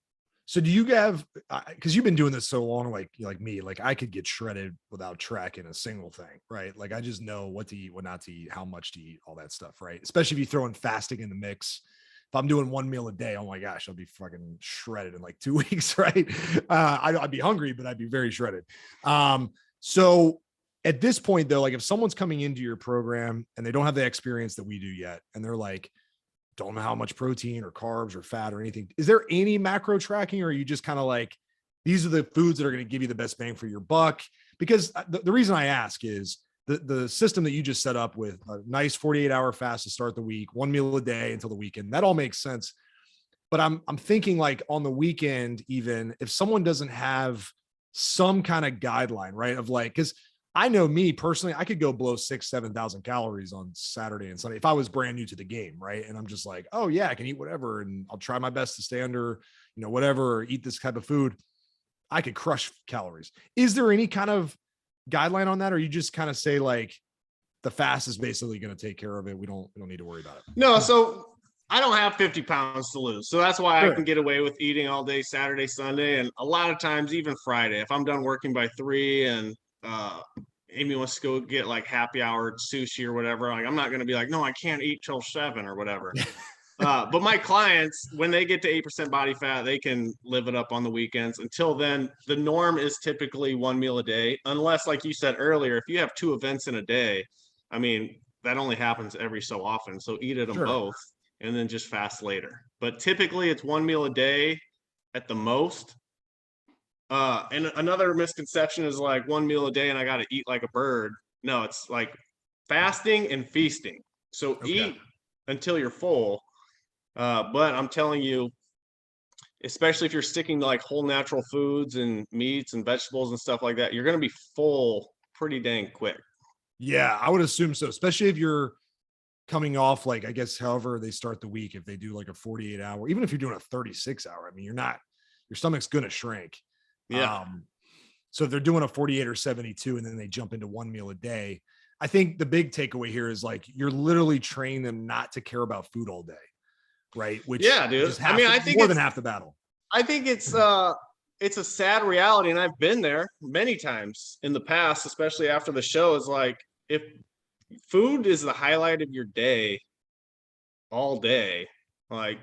So do you have, because you've been doing this so long, like me, like I could get shredded without tracking a single thing, right? Like I just know what to eat, what not to eat, how much to eat, all that stuff, right? Especially if you throw in fasting in the mix. If I'm doing 1 meal a day, oh my gosh, I'll be fucking shredded in like 2 weeks, right? I'd be hungry, but I'd be very shredded. So at this point though, like if someone's coming into your program and they don't have the experience that we do yet, and they're like, don't know how much protein or carbs or fat or anything, is there any macro tracking, or are you just kind of like, these are the foods that are going to give you the best bang for your buck? Because the reason I ask is the system that you just set up with a nice 48-hour fast to start the week, 1 meal a day until the weekend, that all makes sense. But I'm thinking like on the weekend, even if someone doesn't have some kind of guideline, right? Of like, because I know me personally, I could go blow 7,000 calories on Saturday and Sunday if I was brand new to the game, right? And I'm just like, oh yeah, I can eat whatever, and I'll try my best to stay under, whatever, or eat this type of food. I could crush calories. Is there any kind of guideline on that, or you just kind of say like the fast is basically going to take care of it? We don't need to worry about it. No, so I don't have 50 pounds to lose. So that's why I can get away with eating all day Saturday, Sunday, and a lot of times even Friday. If I'm done working by 3 and Amy wants to go get like happy hour sushi or whatever, like I'm not going to be like, no, I can't eat till 7 or whatever. But my clients, when they get to 8% body fat, they can live it up on the weekends. Until then, the norm is typically 1 meal a day, unless, like you said earlier, if you have 2 events in a day, I mean, that only happens every so often. So eat at them both and then just fast later. But typically it's 1 meal a day at the most. And another misconception is like 1 meal a day and I got to eat like a bird. No, it's like fasting and feasting. So eat until you're full. But I'm telling you, especially if you're sticking to like whole natural foods and meats and vegetables and stuff like that, you're going to be full pretty dang quick. Yeah, I would assume so, especially if you're coming off, like, I guess, however they start the week, if they do like a 48 hour, even if you're doing a 36 hour, I mean, your stomach's going to shrink. Yeah. So if they're doing a 48 or 72 and then they jump into one meal a day, I think the big takeaway here is like, you're literally training them not to care about food all day. Right. Which Yeah, dude. is I mean, I think more than half the battle. I think it's a sad reality, and I've been there many times in the past, especially after the show. Is like, if food is the highlight of your day all day, like,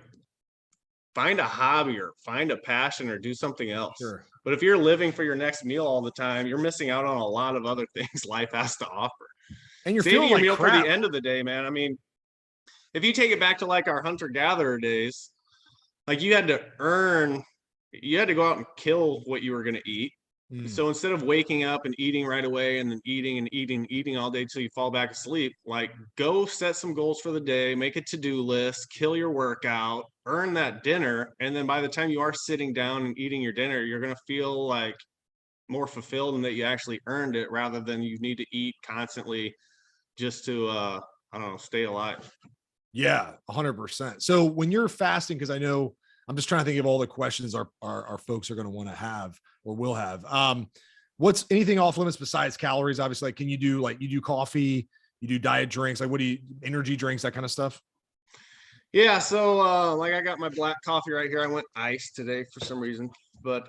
find a hobby or find a passion or do something else. Sure. But if you're living for your next meal all the time, you're missing out on a lot of other things life has to offer. And you're Saving feeling your like meal crap. for the end of the day, man. I mean, if you take it back to like our hunter-gatherer days, like you had to go out and kill what you were going to eat. So instead of waking up and eating right away and then eating all day till you fall back asleep, like, go set some goals for the day, make a to-do list, kill your workout, earn that dinner. And then by the time you are sitting down and eating your dinner, you're going to feel like more fulfilled and that you actually earned it, rather than you need to eat constantly just to, I don't know, stay alive. Yeah, 100%. So when you're fasting, because I know I'm just trying to think of all the questions our folks are going to want to have or will have. What's anything off limits besides calories? Obviously, like, can you do coffee, you do diet drinks, like energy drinks, that kind of stuff? Yeah, so like, I got my black coffee right here. I went iced today for some reason, but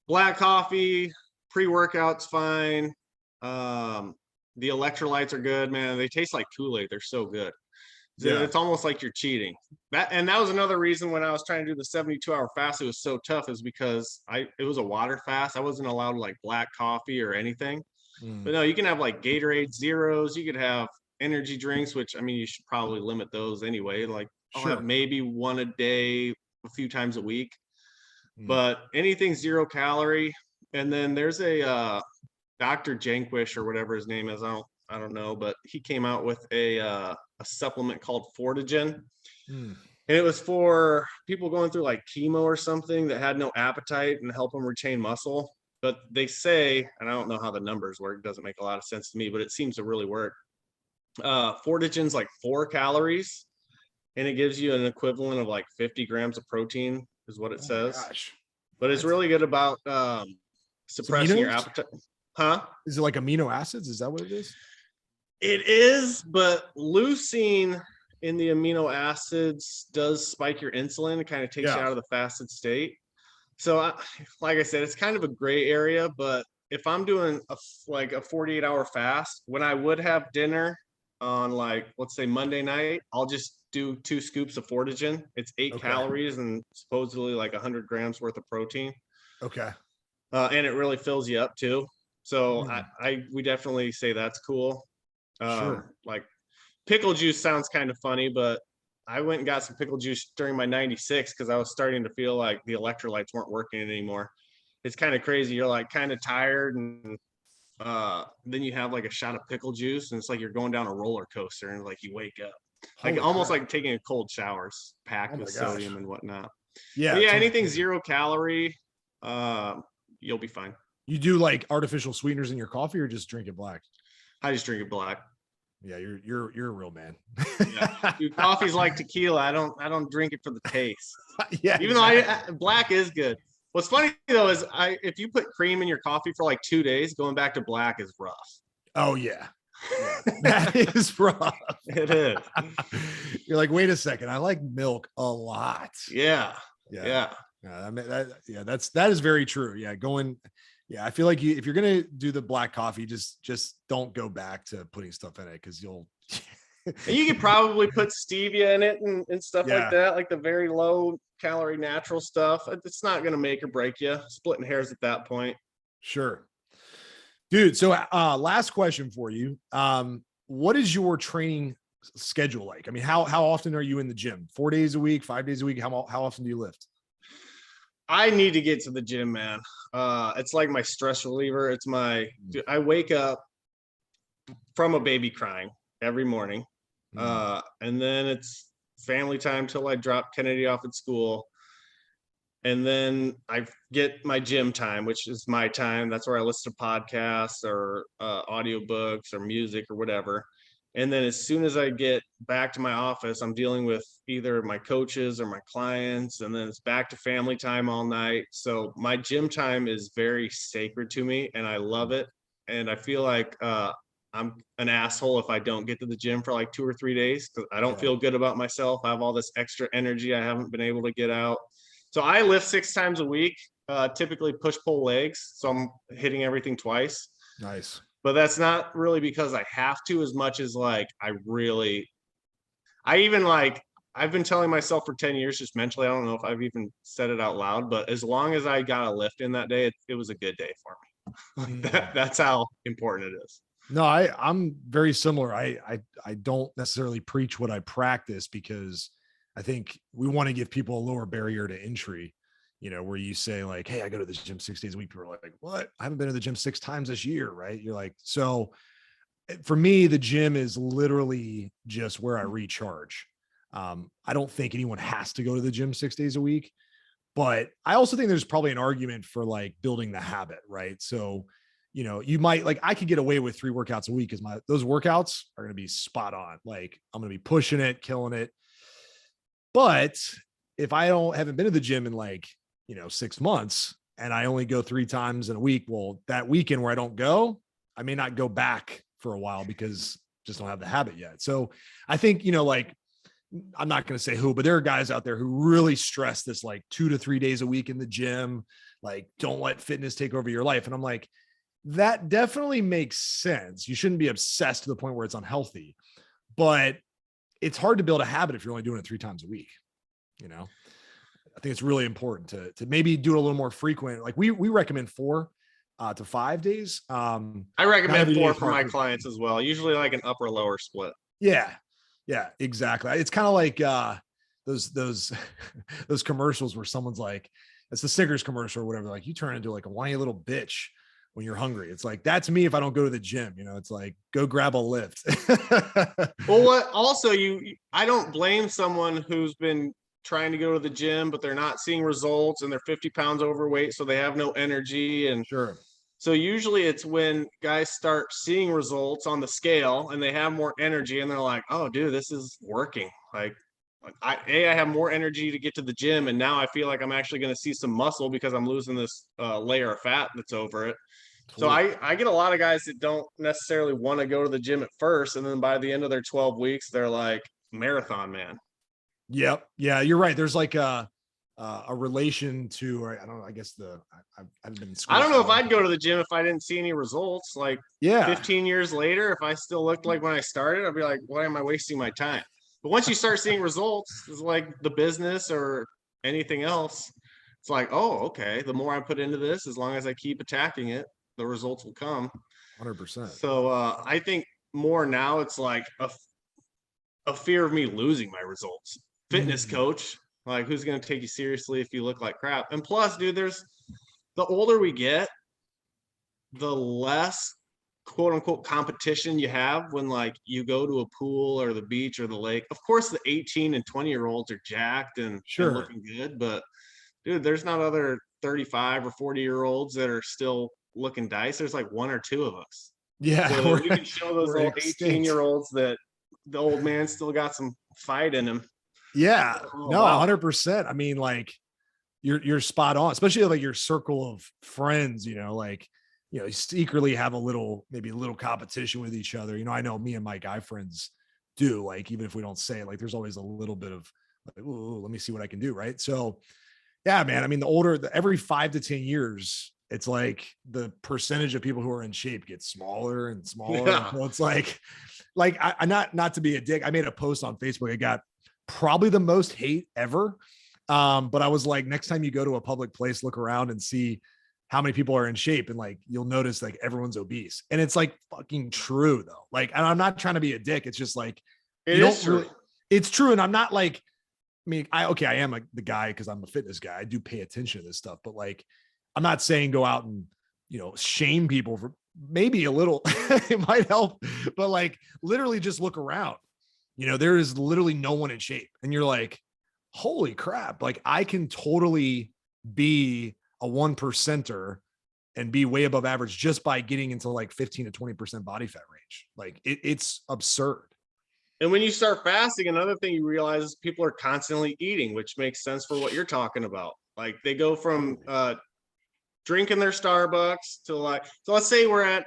black coffee, pre-workout's fine. The electrolytes are good, man. They taste like Kool-Aid. They're so good. Yeah. It's almost like you're cheating. That was another reason when I was trying to do the 72-hour fast, it was so tough, is because it was a water fast. I wasn't allowed like black coffee or anything. But no, you can have like Gatorade Zeros. You could have energy drinks, which, I mean, you should probably limit those anyway. Like, I'll have maybe one a day, a few times a week, but anything 0 calorie. And then there's a Dr. Janquish or whatever his name is. I don't know, but he came out with a supplement called Fortigen. And it was for people going through like chemo or something that had no appetite, and help them retain muscle. But they say, and I don't know how the numbers work, it doesn't make a lot of sense to me, but it seems to really work. Fortigen's like 4 calories, and it gives you an equivalent of like 50 grams of protein, is what it says. Gosh. But it's really good about suppressing your appetite. Huh? Is it like amino acids? Is that what it is? It is, but leucine in the amino acids does spike your insulin. It kind of takes you out of the fasted state. So, like I said, it's kind of a gray area. But if I'm doing a 48-hour fast, when I would have dinner on, like, let's say Monday night, I'll just do 2 scoops of Fortigen. It's 8 calories and supposedly like 100 grams worth of protein. Okay. And it really fills you up too. So we definitely say that's cool. Sure. Like, pickle juice sounds kind of funny, but I went and got some pickle juice during my 96 because I was starting to feel like the electrolytes weren't working anymore. It's kind of crazy. You're like kind of tired, and then you have like a shot of pickle juice, and it's like you're going down a roller coaster, and like you wake up. Like, almost like taking a cold shower, packed with sodium and whatnot. Yeah. But yeah, anything 0 calorie, you'll be fine. You do like artificial sweeteners in your coffee, or just drink it black? I just drink it black. Yeah, you're a real man. Yeah. Dude, coffee's like tequila. I don't drink it for the taste. Yeah. Even though black is good. What's funny though is if you put cream in your coffee for like 2 days, going back to black is rough. Oh yeah. That is rough. It is. You're like, wait a second, I like milk a lot. Yeah. I mean, that is very true. I feel like if you're gonna do the black coffee, just don't go back to putting stuff in it, because you'll. And you could probably put stevia in it and stuff like that, like the very low calorie natural stuff. It's not gonna make or break you. Splitting hairs at that point. Sure, dude. So, last question for you. What is your training schedule like? I mean, how often are you in the gym? 4 days a week, 5 days a week? How often do you lift? I need to get to the gym, man. It's like my stress reliever. I wake up from a baby crying every morning. And then it's family time till I drop Kennedy off at school. And then I get my gym time, which is my time. That's where I listen to podcasts or audiobooks or music or whatever. And then as soon as I get back to my office, I'm dealing with either my coaches or my clients, and then it's back to family time all night. So my gym time is very sacred to me, and I love it. And I feel like I'm an asshole if I don't get to the gym for like 2 or 3 days, because I don't Yeah. feel good about myself. I have all this extra energy I haven't been able to get out. So I lift 6 times a week, typically push pull legs. So I'm hitting everything twice. Nice. But that's not really because I have to, as much as like I even like, I've been telling myself for 10 years, just mentally, I don't know if I've even said it out loud, but as long as I got a lift in that day, it was a good day for me. Like that's how important it is. No, I'm very similar. I don't necessarily preach what I practice, because I think we want to give people a lower barrier to entry, where you say like, hey, I go to the gym 6 days a week. People are like, what? I haven't been to the gym 6 times this year, right? You're like, so for me, the gym is literally just where I recharge. I don't think anyone has to go to the gym 6 days a week, but I also think there's probably an argument for like building the habit, right? So, you might like, I could get away with 3 workouts a week because those workouts are going to be spot on. Like I'm going to be pushing it, killing it. But if I haven't been to the gym in like, 6 months, and I only go 3 times in a week, well, that weekend where I don't go, I may not go back for a while because just don't have the habit yet. So I think, like, I'm not going to say who, but there are guys out there who really stress this like 2 to 3 days a week in the gym. Like, don't let fitness take over your life. And I'm like, that definitely makes sense. You shouldn't be obsessed to the point where it's unhealthy, but it's hard to build a habit if you're only doing it 3 times a week. I think it's really important to maybe do it a little more frequent. Like we recommend 4 to 5 days. I Not recommend every day 4 is for hard my for- clients as well, usually like an upper lower split. Yeah. Yeah, exactly. It's kind of like those those commercials where someone's like, it's the Snickers commercial or whatever. Like, you turn into like a whiny little bitch when you're hungry. It's like, that's me if I don't go to the gym. It's like, go grab a lift. Well, what also I don't blame someone who's been trying to go to the gym, but they're not seeing results and they're 50 pounds overweight, so they have no energy. And Sure. so usually it's when guys start seeing results on the scale and they have more energy and they're like, oh, dude, this is working. Like, I have more energy to get to the gym, and now I feel like I'm actually going to see some muscle because I'm losing this layer of fat that's over it. So Totally. I get a lot of guys that don't necessarily want to go to the gym at first, and then by the end of their 12 weeks, they're like marathon man. Yep. Yeah, you're right. There's like a relation to, or I don't know, I guess I've been in school. I don't So know if long. I'd go to the gym if I didn't see any results. Like Yeah. 15 years later, if I still looked like when I started, I'd be like, why am I wasting my time? But once you start seeing results, it's like the business or anything else. It's like, oh, okay. The more I put into this, as long as I keep attacking it, the results will come. 100%. So I think more now it's like a fear of me losing my results. Fitness coach, like, who's going to take you seriously if you look like crap? And plus, dude, the older we get, the less quote unquote competition you have when like you go to a pool or the beach or the lake. Of course, the 18 and 20-year-olds are jacked and Sure. looking good, but dude, there's not other 35 or 40-year-olds that are still looking dice. There's like 1 or 2 of us. Yeah. So we can show those we're old extinct. 18-year-olds that the old man still got some fight in him. Yeah. No, Wow. 100%. I mean, like, you're spot on, especially like your circle of friends, like, you secretly have maybe a little competition with each other. I know me and my guy friends do, like, even if we don't say it, like, there's always a little bit of like, ooh, let me see what I can do. Right. So yeah, man. I mean, every 5 to 10 years, it's like the percentage of people who are in shape gets smaller and smaller. Yeah. So it's like I not to be a dick. I made a post on Facebook. I got probably the most hate ever. But I was like, next time you go to a public place, look around and see how many people are in shape. And like, you'll notice like everyone's obese. And it's like fucking true though. Like, and I'm not trying to be a dick. It's just like, It is true. It's true. And I'm not like, I mean, I am like the guy, because I'm a fitness guy. I do pay attention to this stuff, but like, I'm not saying go out and, shame people for, maybe a little, it might help, but like literally just look around, there is literally no one in shape. And you're like, holy crap. Like, I can totally be a 1%er and be way above average just by getting into like 15 to 20% body fat range. Like it's absurd. And when you start fasting, another thing you realize is people are constantly eating, which makes sense for what you're talking about. Like they go from drinking their Starbucks to like, so let's say we're at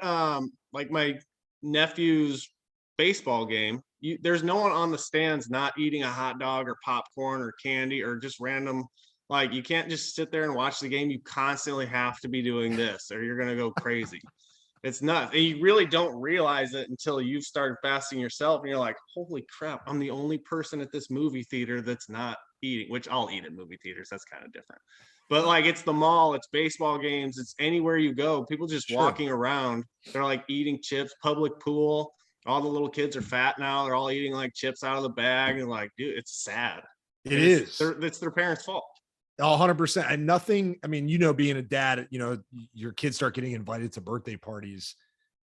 like my nephew's baseball game. There's no one on the stands not eating a hot dog or popcorn or candy or just random. Like you can't just sit there and watch the game. You constantly have to be doing this or you're going to go crazy. It's nuts. And you really don't realize it until you've started fasting yourself. And you're like, holy crap, I'm the only person at this movie theater that's not eating, which I'll eat at movie theaters. That's kind of different. But like it's the mall, it's baseball games, it's anywhere you go. People just walking around. They're like eating chips, public pool. All the little kids are fat now. They're all eating like chips out of the bag. And like, dude, it's sad. It's their parents' fault. 100%. And nothing, I mean, being a dad, your kids start getting invited to birthday parties,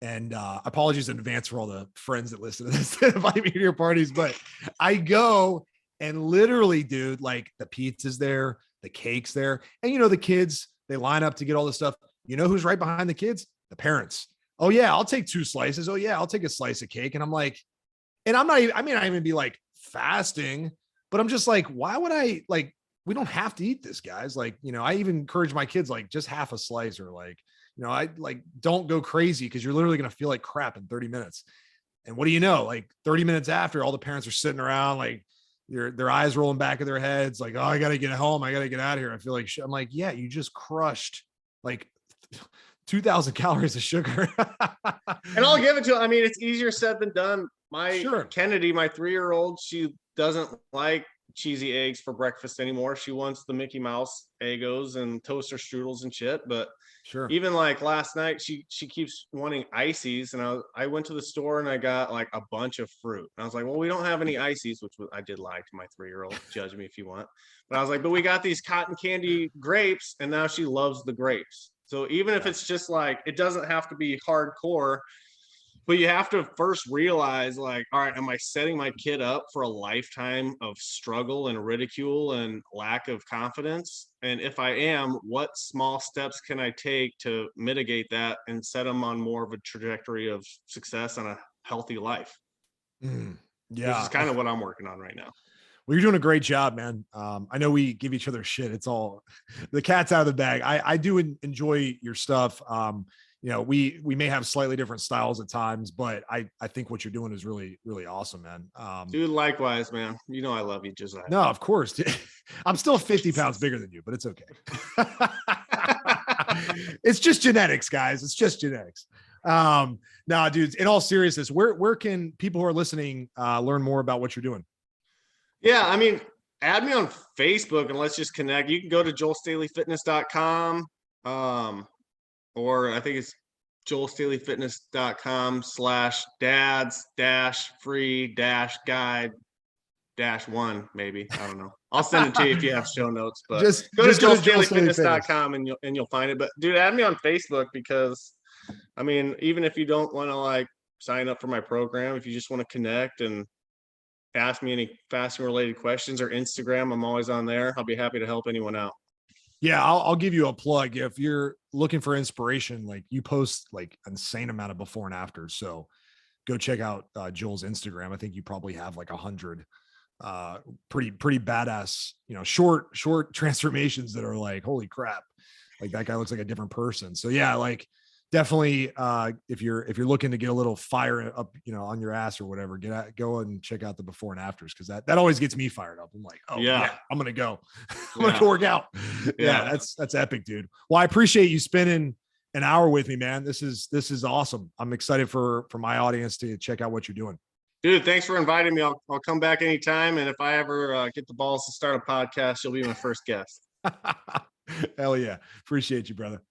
and apologies in advance for all the friends that listen to this that invite me to your parties, but I go and literally, dude, like the pizza's there, the cake's there. And the kids, they line up to get all this stuff. Who's right behind the kids? The parents. Oh yeah, I'll take 2 slices. Oh yeah, I'll take a slice of cake. And I'm like, and I'm not even, I mean, I even be like fasting, but I'm just like, why would I like, we don't have to eat this, guys. Like, I even encourage my kids, like just half a slice or like, I like, don't go crazy because you're literally going to feel like crap in 30 minutes. And what do you know? Like 30 minutes after, all the parents are sitting around, like their eyes rolling back of their heads. Like, oh, I got to get home. I got to get out of here. I feel like shit. I'm like, yeah, you just crushed like 2,000 calories of sugar. And I'll give it to, I mean, it's easier said than done. Sure. Kennedy, my 3-year-old, she doesn't like cheesy eggs for breakfast anymore. She wants the Mickey Mouse Eggos and toaster strudels and shit. But sure, even like last night, she keeps wanting ices, and I went to the store and I got like a bunch of fruit. And I was like, well, we don't have any ices, which I did lie to my 3-year-old. Judge me if you want. But I was like, but we got these cotton candy grapes, and now she loves the grapes. So even if it's just like, it doesn't have to be hardcore. But you have to first realize, like, all right, am I setting my kid up for a lifetime of struggle and ridicule and lack of confidence? And if I am, what small steps can I take to mitigate that and set them on more of a trajectory of success and a healthy life? Yeah. Which is kind of what I'm working on right now. Well, you're doing a great job, man. I know we give each other shit. It's all the cat's out of the bag. I do enjoy your stuff. We may have slightly different styles at times, but I think what you're doing is really, really awesome, man. Dude, likewise, man. I love you, Josiah. No, of course. I'm still 50 pounds bigger than you, but it's okay. It's just genetics, guys. It's just genetics. Now, dudes, in all seriousness, where can people who are listening learn more about what you're doing? Yeah, I mean, add me on Facebook and let's just connect. You can go to joelstaleyfitness.com. Or I think it's joelstaleyfitness.com/dads-free-guide-1, maybe. I don't know. I'll send it to you if you have show notes, but just go to joelstaleyfitness.com and you'll find it. But dude, add me on Facebook because I mean, even if you don't want to like sign up for my program, if you just want to connect and ask me any fasting related questions or Instagram, I'm always on there. I'll be happy to help anyone out. Yeah, I'll give you a plug. If you're looking for inspiration, like you post like insane amount of before and after. So go check out Joel's Instagram. I think you probably have like 100 pretty badass, short transformations that are like, holy crap, like that guy looks like a different person. So yeah, like definitely if you're looking to get a little fire up, on your ass or whatever, go and check out the before and afters, because that always gets me fired up. I'm like, oh yeah, I'm gonna go. I'm gonna go work out. Yeah, that's epic, dude. Well, I appreciate you spending an hour with me, man. This is awesome. I'm excited for my audience to check out what you're doing. Dude, thanks for inviting me. I'll come back anytime. And if I ever get the balls to start a podcast, you'll be my first guest. Hell yeah. Appreciate you, brother.